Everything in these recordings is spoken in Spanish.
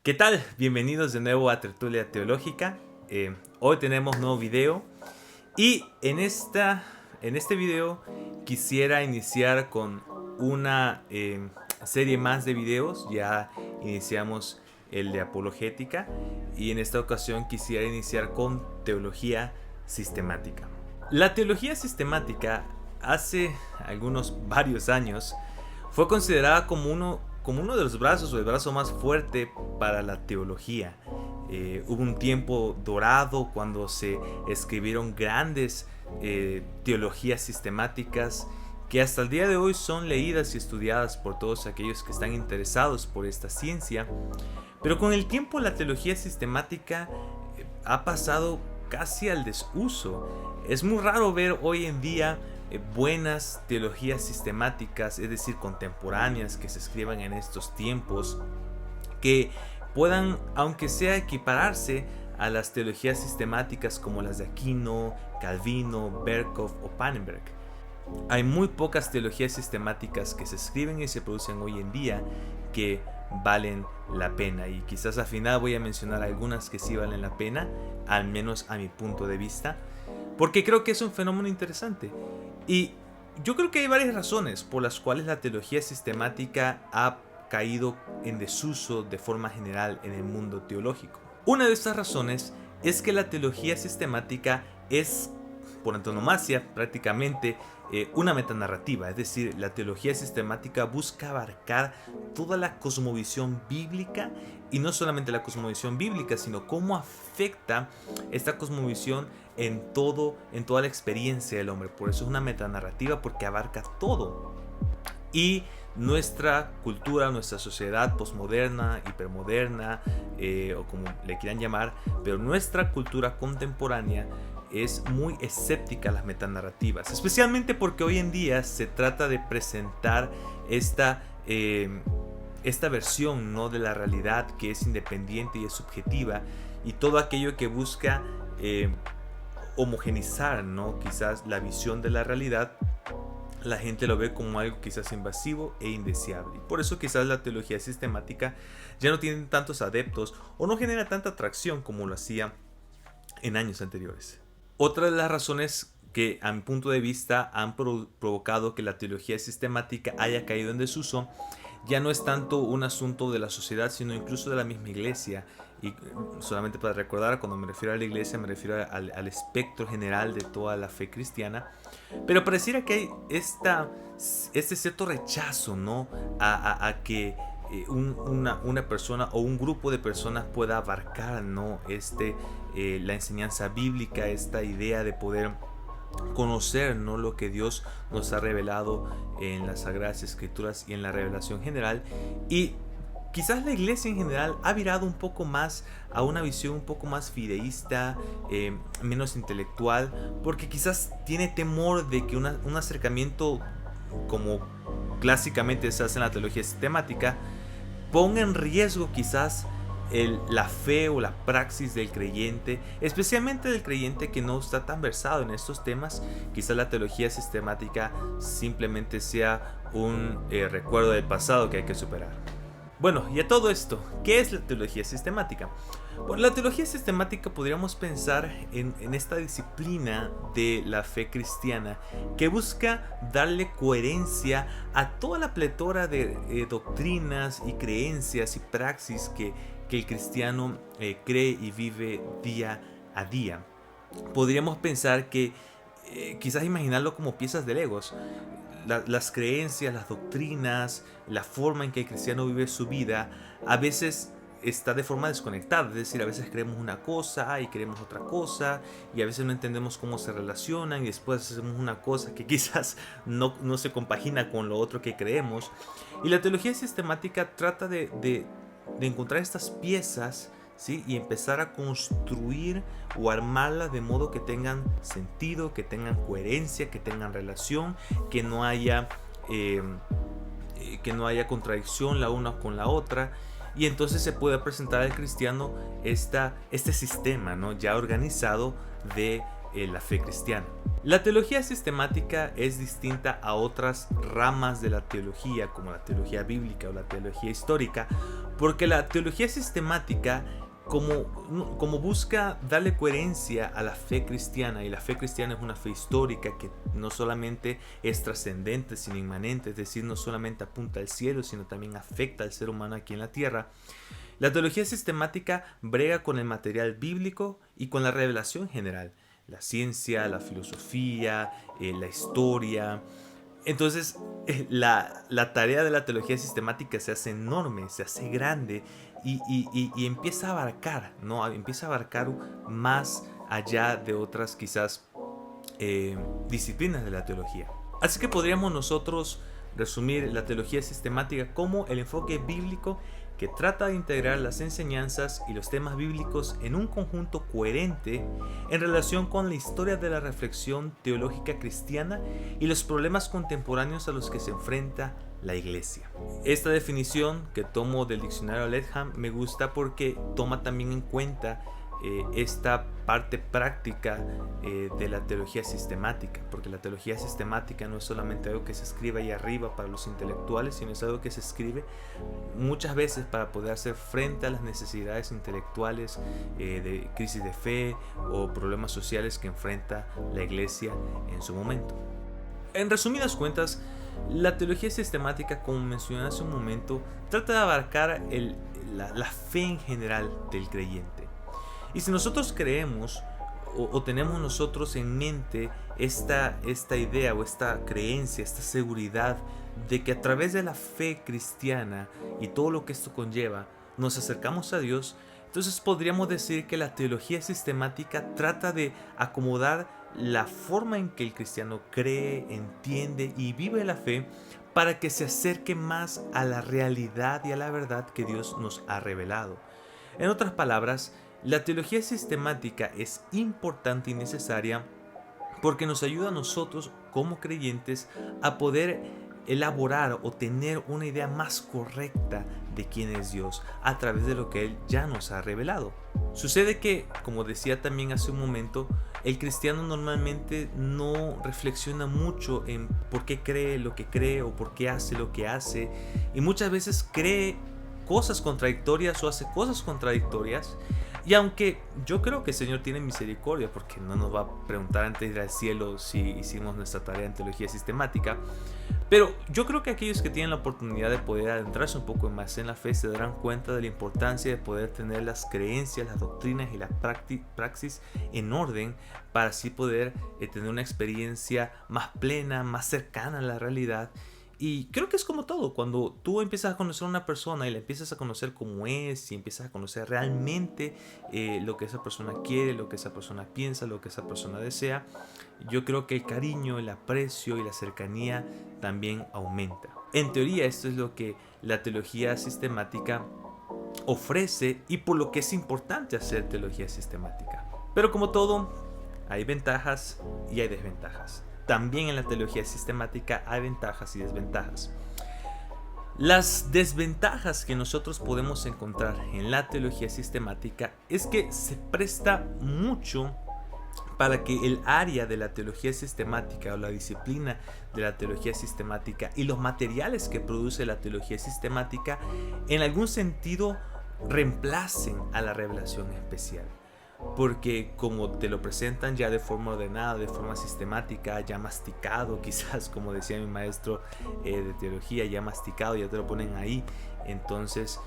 ¿Qué tal? Bienvenidos de nuevo a Tertulia Teológica. Hoy tenemos nuevo video y en este video quisiera iniciar con una serie más de videos. Ya iniciamos el de apologética y en esta ocasión quisiera iniciar con teología sistemática. La teología sistemática hace varios años fue considerada como uno de los brazos o el brazo más fuerte para la teología. Hubo un tiempo dorado cuando se escribieron grandes teologías sistemáticas que hasta el día de hoy son leídas y estudiadas por todos aquellos que están interesados por esta ciencia. Pero con el tiempo la teología sistemática ha pasado casi al desuso. Es muy raro ver hoy en día buenas teologías sistemáticas, es decir, contemporáneas, que se escriban en estos tiempos, que puedan, aunque sea, equipararse a las teologías sistemáticas como las de Aquino, Calvino, Berkhof o Pannenberg. Hay muy pocas teologías sistemáticas que se escriben y se producen hoy en día que valen la pena, y quizás al final voy a mencionar algunas que sí valen la pena, al menos a mi punto de vista, porque creo que es un fenómeno interesante. Y yo creo que hay varias razones por las cuales la teología sistemática ha caído en desuso de forma general en el mundo teológico. Una de estas razones es que la teología sistemática es, por antonomasia, prácticamente una metanarrativa. Es decir, la teología sistemática busca abarcar toda la cosmovisión bíblica, y no solamente la cosmovisión bíblica, sino cómo afecta esta cosmovisión en toda la experiencia del hombre. Por eso es una metanarrativa, porque abarca todo. Y nuestra cultura, nuestra sociedad posmoderna, hipermoderna, o como le quieran llamar, pero nuestra cultura contemporánea es muy escéptica a las metanarrativas, especialmente porque hoy en día se trata de presentar esta versión, ¿no?, de la realidad que es independiente y es subjetiva, y todo aquello que busca homogenizar, ¿no?, quizás la visión de la realidad. La gente lo ve como algo quizás invasivo e indeseable, y por eso quizás la teología sistemática ya no tiene tantos adeptos o no genera tanta atracción como lo hacía en años anteriores. Otra de las razones que a mi punto de vista han provocado que la teología sistemática haya caído en desuso ya no es tanto un asunto de la sociedad, sino incluso de la misma iglesia. Y solamente para recordar, cuando me refiero a la iglesia me refiero al espectro general de toda la fe cristiana. Pero pareciera que hay este cierto rechazo, ¿no?, a que una persona o un grupo de personas pueda abarcar, ¿no?, la enseñanza bíblica, esta idea de poder conocer, ¿no?, lo que Dios nos ha revelado en las Sagradas Escrituras y en la revelación general. Y quizás la iglesia en general ha virado un poco más a una visión un poco más fideísta, menos intelectual, porque quizás tiene temor de que un acercamiento como clásicamente se hace en la teología sistemática ponga en riesgo quizás la fe o la praxis del creyente, especialmente del creyente que no está tan versado en estos temas. Quizás la teología sistemática simplemente sea un recuerdo del pasado que hay que superar. Bueno, y a todo esto, ¿qué es la teología sistemática? Bueno, la teología sistemática podríamos pensar en esta disciplina de la fe cristiana que busca darle coherencia a toda la pletora de doctrinas y creencias y praxis que el cristiano cree y vive día a día. Podríamos pensar que quizás imaginarlo como piezas de Legos. Las creencias, las doctrinas, la forma en que el cristiano vive su vida a veces está de forma desconectada. Es decir, a veces creemos una cosa y creemos otra cosa, y a veces no entendemos cómo se relacionan, y después hacemos una cosa que quizás no se compagina con lo otro que creemos. Y la teología sistemática trata de encontrar estas piezas, ¿sí?, y empezar a construir o armarlas de modo que tengan sentido, que tengan coherencia, que tengan relación, que no haya contradicción la una con la otra. Y entonces se puede presentar al cristiano este sistema, ¿no?, ya organizado de la fe cristiana. La teología sistemática es distinta a otras ramas de la teología, como la teología bíblica o la teología histórica, porque la teología sistemática como busca darle coherencia a la fe cristiana, y la fe cristiana es una fe histórica que no solamente es trascendente, sino inmanente, es decir, no solamente apunta al cielo, sino también afecta al ser humano aquí en la tierra. La teología sistemática brega con el material bíblico y con la revelación general, la ciencia, la filosofía, la historia. Entonces, la tarea de la teología sistemática se hace enorme, se hace grande y empieza a abarcar, ¿no? Empieza a abarcar más allá de otras quizás disciplinas de la teología. Así que podríamos nosotros resumir la teología sistemática como el enfoque bíblico que trata de integrar las enseñanzas y los temas bíblicos en un conjunto coherente en relación con la historia de la reflexión teológica cristiana y los problemas contemporáneos a los que se enfrenta la iglesia. Esta definición que tomo del diccionario Letham me gusta porque toma también en cuenta esta parte práctica de la teología sistemática, porque la teología sistemática no es solamente algo que se escribe ahí arriba para los intelectuales, sino es algo que se escribe muchas veces para poder hacer frente a las necesidades intelectuales de crisis de fe o problemas sociales que enfrenta la iglesia en su momento. En resumidas cuentas, la teología sistemática, como mencioné hace un momento, trata de abarcar la fe en general del creyente. Y si nosotros creemos o tenemos nosotros en mente esta idea o esta creencia, esta seguridad de que a través de la fe cristiana y todo lo que esto conlleva, nos acercamos a Dios, entonces podríamos decir que la teología sistemática trata de acomodar la forma en que el cristiano cree, entiende y vive la fe para que se acerque más a la realidad y a la verdad que Dios nos ha revelado. En otras palabras, la teología sistemática es importante y necesaria porque nos ayuda a nosotros como creyentes a poder elaborar o tener una idea más correcta de quién es Dios a través de lo que Él ya nos ha revelado. Sucede que, como decía también hace un momento, el cristiano normalmente no reflexiona mucho en por qué cree lo que cree o por qué hace lo que hace, y muchas veces cree cosas contradictorias o hace cosas contradictorias. Y aunque yo creo que el Señor tiene misericordia, porque no nos va a preguntar antes de ir al cielo si hicimos nuestra tarea en teología sistemática, pero yo creo que aquellos que tienen la oportunidad de poder adentrarse un poco más en la fe se darán cuenta de la importancia de poder tener las creencias, las doctrinas y la praxis en orden para así poder tener una experiencia más plena, más cercana a la realidad. Y creo que es como todo, cuando tú empiezas a conocer a una persona y la empiezas a conocer como es y empiezas a conocer realmente lo que esa persona quiere, lo que esa persona piensa, lo que esa persona desea, yo creo que el cariño, el aprecio y la cercanía también aumenta. En teoría esto es lo que la teología sistemática ofrece y por lo que es importante hacer teología sistemática. Pero como todo, hay ventajas y hay desventajas. También en la teología sistemática hay ventajas y desventajas. Las desventajas que nosotros podemos encontrar en la teología sistemática es que se presta mucho para que el área de la teología sistemática o la disciplina de la teología sistemática y los materiales que produce la teología sistemática en algún sentido reemplacen a la revelación especial. Porque como te lo presentan ya de forma ordenada, de forma sistemática, ya masticado, quizás como decía mi maestro de teología, ya masticado, ya te lo ponen ahí, entonces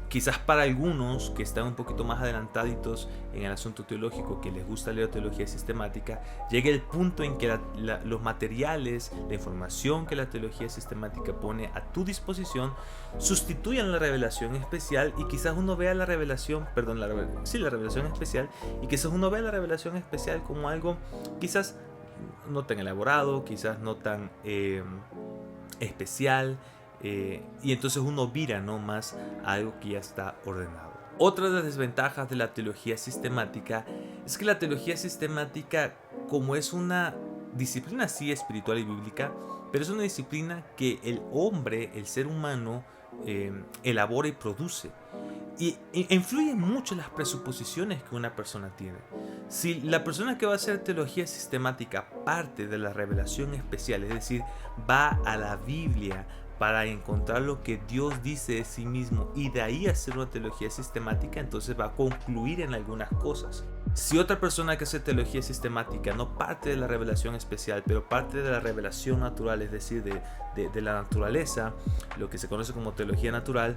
quizás para algunos que están un poquito más adelantaditos en el asunto teológico, que les gusta leer teología sistemática, llegue el punto en que los materiales, la información que la teología sistemática pone a tu disposición, sustituyan la revelación especial y quizás uno vea la revelación especial, y quizás uno vea la revelación especial como algo quizás no tan elaborado, quizás no tan especial. Y entonces uno vira no más a algo que ya está ordenado. Otra de las desventajas de la teología sistemática es que la teología sistemática, como es una disciplina sí espiritual y bíblica, pero es una disciplina que el hombre, el ser humano, elabora y produce. Y influye mucho las presuposiciones que una persona tiene. Si la persona que va a hacer teología sistemática parte de la revelación especial, es decir, va a la Biblia para encontrar lo que Dios dice de sí mismo y de ahí hacer una teología sistemática, entonces va a concluir en algunas cosas. Si otra persona que hace teología sistemática no parte de la revelación especial, pero parte de la revelación natural, es decir, de la naturaleza, lo que se conoce como teología natural,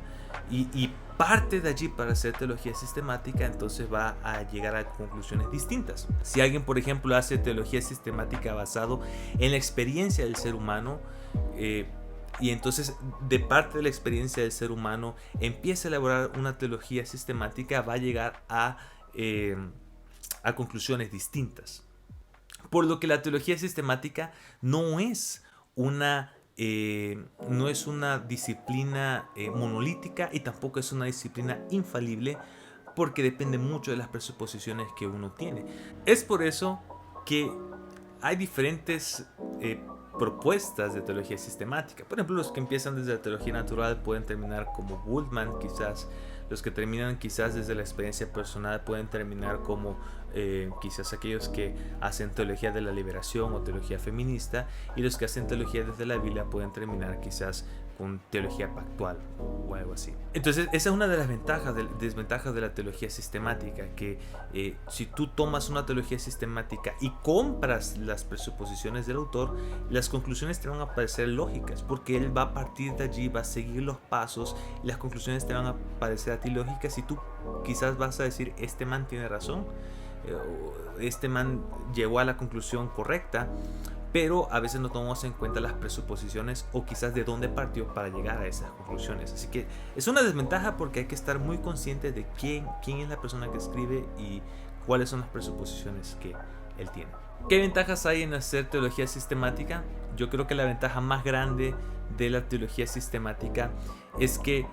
y parte de allí para hacer teología sistemática, entonces va a llegar a conclusiones distintas. Si alguien, por ejemplo, hace teología sistemática basado en la experiencia del ser humano, y entonces de parte de la experiencia del ser humano empieza a elaborar una teología sistemática, va a llegar a conclusiones distintas. Por lo que la teología sistemática no es una disciplina monolítica y tampoco es una disciplina infalible, porque depende mucho de las presuposiciones que uno tiene. Es por eso que hay diferentes propuestas de teología sistemática. Por ejemplo, los que empiezan desde la teología natural pueden terminar como Bultmann, quizás. Los que terminan quizás desde la experiencia personal pueden terminar como quizás aquellos que hacen teología de la liberación o teología feminista, y los que hacen teología desde la Biblia pueden terminar quizás con teología pactual o algo así. Entonces esa es una de las desventajas de la teología sistemática, que si tú tomas una teología sistemática y compras las presuposiciones del autor, las conclusiones te van a parecer lógicas, porque él va a partir de allí, va a seguir los pasos y las conclusiones te van a parecer a ti lógicas, y tú quizás vas a decir, este man tiene razón, este man llegó a la conclusión correcta, pero a veces no tomamos en cuenta las presuposiciones o quizás de dónde partió para llegar a esas conclusiones. Así que es una desventaja, porque hay que estar muy consciente de quién es la persona que escribe y cuáles son las presuposiciones que él tiene. ¿Qué ventajas hay en hacer teología sistemática? Yo creo que la ventaja más grande de la teología sistemática es que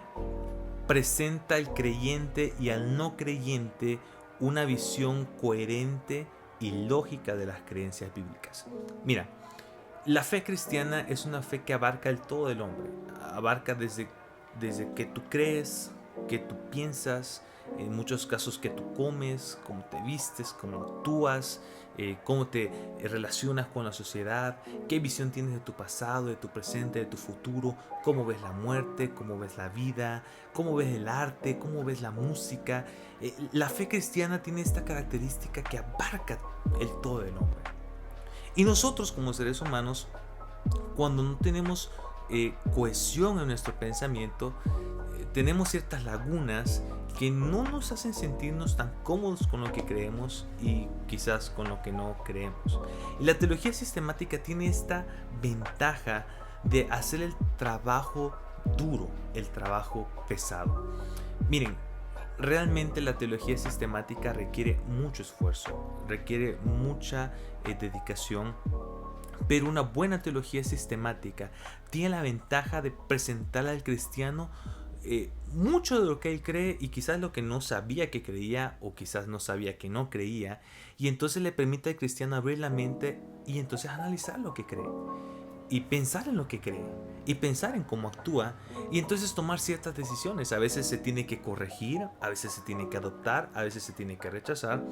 presenta al creyente y al no creyente una visión coherente y lógica de las creencias bíblicas. Mira, la fe cristiana es una fe que abarca el todo del hombre. Abarca desde que tú crees, que tú piensas, en muchos casos que tú comes, cómo te vistes, cómo actúas, cómo te relacionas con la sociedad, qué visión tienes de tu pasado, de tu presente, de tu futuro, cómo ves la muerte, cómo ves la vida, cómo ves el arte, cómo ves la música. La fe cristiana tiene esta característica que abarca el todo del hombre. Y nosotros como seres humanos, cuando no tenemos cohesión en nuestro pensamiento, tenemos ciertas lagunas que no nos hacen sentirnos tan cómodos con lo que creemos y quizás con lo que no creemos. Y la teología sistemática tiene esta ventaja de hacer el trabajo duro, el trabajo pesado. Miren, realmente la teología sistemática requiere mucho esfuerzo, requiere mucha dedicación, pero una buena teología sistemática tiene la ventaja de presentar al cristiano mucho de lo que él cree y quizás lo que no sabía que creía o quizás no sabía que no creía, y entonces le permite al cristiano abrir la mente y entonces analizar lo que cree y pensar en lo que cree y pensar en cómo actúa, y entonces tomar ciertas decisiones. A veces se tiene que corregir, a veces se tiene que adoptar, a veces se tiene que rechazar,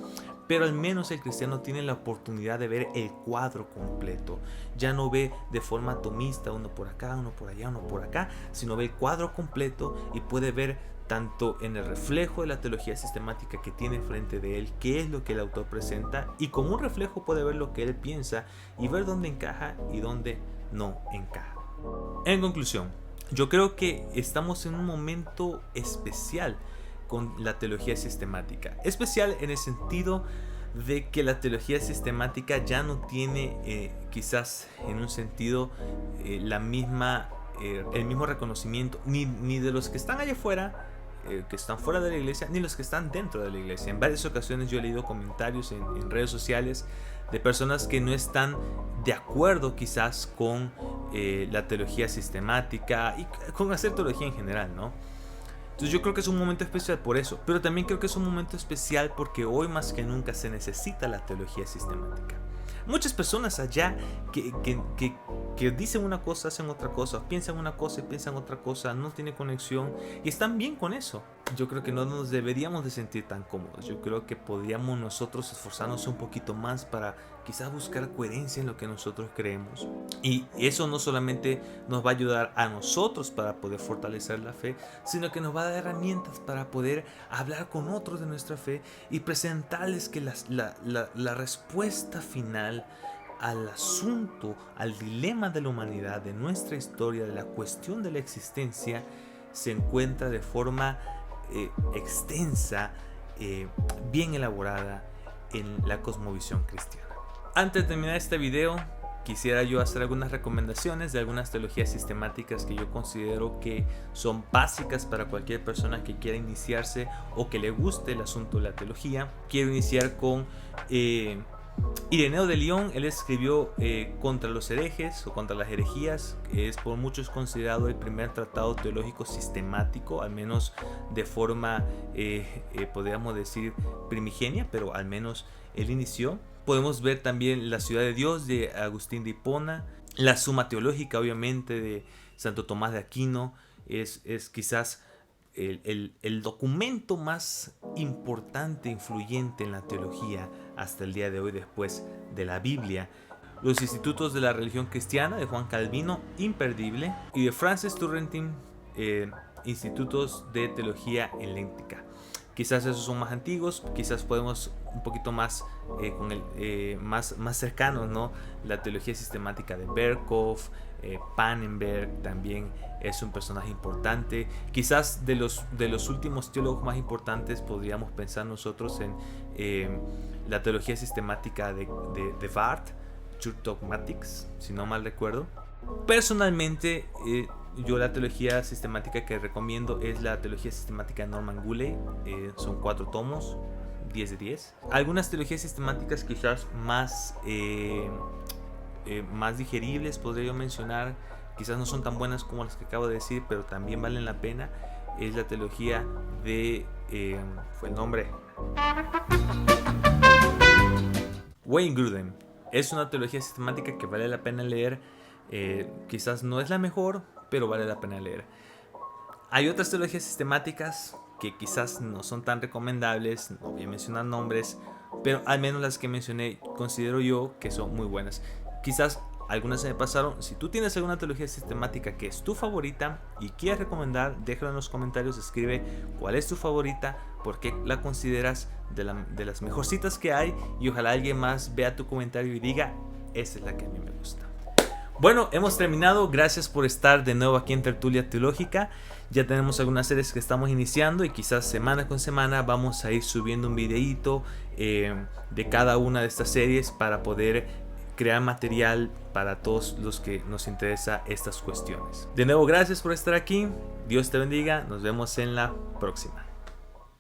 pero al menos el cristiano tiene la oportunidad de ver el cuadro completo. Ya no ve de forma atomista, uno por acá, uno por allá, uno por acá, sino ve el cuadro completo y puede ver tanto en el reflejo de la teología sistemática que tiene frente de él, qué es lo que el autor presenta, y como un reflejo puede ver lo que él piensa y ver dónde encaja y dónde no encaja. En conclusión, yo creo que estamos en un momento especial con la teología sistemática. Especial en el sentido de que la teología sistemática ya no tiene quizás en un sentido el mismo reconocimiento ni de los que están allá afuera, que están fuera de la iglesia, ni los que están dentro de la iglesia. En varias ocasiones yo he leído comentarios en redes sociales de personas que no están de acuerdo quizás con la teología sistemática y con hacer teología en general, ¿no? Entonces yo creo que es un momento especial por eso, pero también creo que es un momento especial porque hoy más que nunca se necesita la teología sistemática. Muchas personas allá que dicen una cosa, hacen otra cosa, piensan una cosa y piensan otra cosa, no tiene conexión y están bien con eso. yo creo que no nos deberíamos de sentir tan cómodos. Yo creo que podríamos nosotros esforzarnos un poquito más para quizás buscar coherencia en lo que nosotros creemos. Y eso no solamente nos va a ayudar a nosotros para poder fortalecer la fe, sino que nos va a dar herramientas para poder hablar con otros de nuestra fe y presentarles que la respuesta final al asunto, al dilema de la humanidad, de nuestra historia, de la cuestión de la existencia, se encuentra de forma extensa, bien elaborada en la cosmovisión cristiana. Antes de terminar este video, quisiera yo hacer algunas recomendaciones de algunas teologías sistemáticas que yo considero que son básicas para cualquier persona que quiera iniciarse o que le guste el asunto de la teología. Quiero iniciar con Ireneo de Lyon. Él escribió Contra los herejes o contra las herejías. Es por muchos considerado el primer tratado teológico sistemático, al menos de forma, podríamos decir, primigenia, pero al menos él inició. Podemos ver también La ciudad de Dios de Agustín de Hipona, la Suma Teológica, obviamente, de Santo Tomás de Aquino. Es quizás el documento más importante, influyente en la teología hasta el día de hoy, después de la Biblia. Los Institutos de la Religión Cristiana de Juan Calvino, imperdible. Y de Francis Turretin, Institutos de Teología Helénica. Quizás esos son más antiguos, quizás podemos un poquito más más cercanos, ¿no? La teología sistemática de Berkhof, Pannenberg también es un personaje importante. Quizás de los últimos teólogos más importantes podríamos pensar nosotros en la teología sistemática de Barth, Church Dogmatics, si no mal recuerdo. Personalmente, yo la teología sistemática que recomiendo es la teología sistemática de Norman Gulley. Son 4 tomos, 10 de 10. Algunas teologías sistemáticas quizás más digeribles podría yo mencionar, quizás no son tan buenas como las que acabo de decir, pero también valen la pena. Es la teología de fue el nombre, Wayne Grudem. Es una teología sistemática que vale la pena leer. Quizás no es la mejor, pero vale la pena leer. Hay otras teologías sistemáticas que quizás no son tan recomendables, no voy a mencionar nombres, pero al menos las que mencioné considero yo que son muy buenas. Quizás algunas se me pasaron. Si tú tienes alguna teología sistemática que es tu favorita y quieres recomendar, déjalo en los comentarios, escribe cuál es tu favorita, por qué la consideras de las mejorcitas que hay, y ojalá alguien más vea tu comentario y diga, esta es la que a mí me gusta. Bueno, hemos terminado. Gracias por estar de nuevo aquí en Tertulia Teológica. Ya tenemos algunas series que estamos iniciando y quizás semana con semana vamos a ir subiendo un videíto de cada una de estas series para poder crear material para todos los que nos interesa estas cuestiones. De nuevo, gracias por estar aquí. Dios te bendiga. Nos vemos en la próxima.